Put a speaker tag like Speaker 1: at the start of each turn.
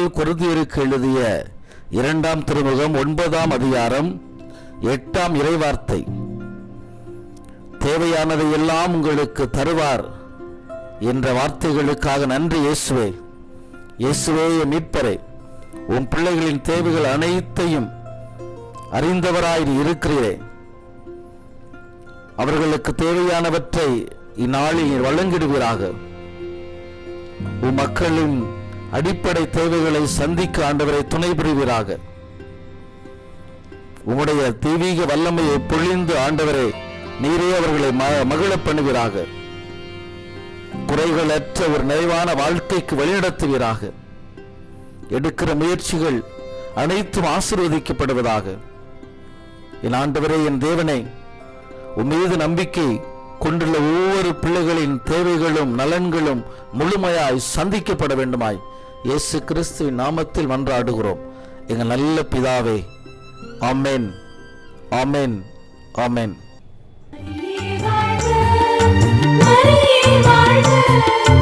Speaker 1: முதல் கொரிந்தியருக்கு எழுதிய 2ஆம் திருமுகம் 9ஆம் அதிகாரம் 8ஆம் இறைவார்த்தை. தேவையானதை எல்லாம் உங்களுக்கு தருவார் என்ற வார்த்தைகளுக்காக நன்றி இயேசுவே. இயேசுவே மீட்பரே, உன் பிள்ளைகளின் தேவைகள் அனைத்தையும் அறிந்தவராய் இருக்கிறீரே. அவர்களுக்கு தேவையானவற்றை இந்நாளில் வழங்கிடுவீராக. உன் மக்களின் அடிப்படை தேவைகளை சந்திக்க ஆண்டவரை துணை புரிவீராக. உம்முடைய தெய்வீக வல்லமையை பொழிந்து ஆண்டவரை நீரே அவர்களை மகிழ பண்ணுவீராக. குறைகளற்ற ஒரு நிறைவான வாழ்க்கைக்கு வழிநடத்துவீராக. எடுக்கிற முயற்சிகள் அனைத்தும் ஆசீர்வதிக்கப்படுவதாக. என் ஆண்டவரே, என் தேவனே, உம்மீது நம்பிக்கை கொண்டுள்ள ஒவ்வொரு பிள்ளைகளின் தேவைகளும் நலன்களும் முழுமையாய் சந்திக்கப்பட வேண்டுமாய் இயேசு கிறிஸ்துவின் நாமத்தில் மன்றாடுகிறோம் எங்கள் நல்ல பிதாவே. ஆமென், ஆமென், ஆமென்.
Speaker 2: மரியே வாழ்க.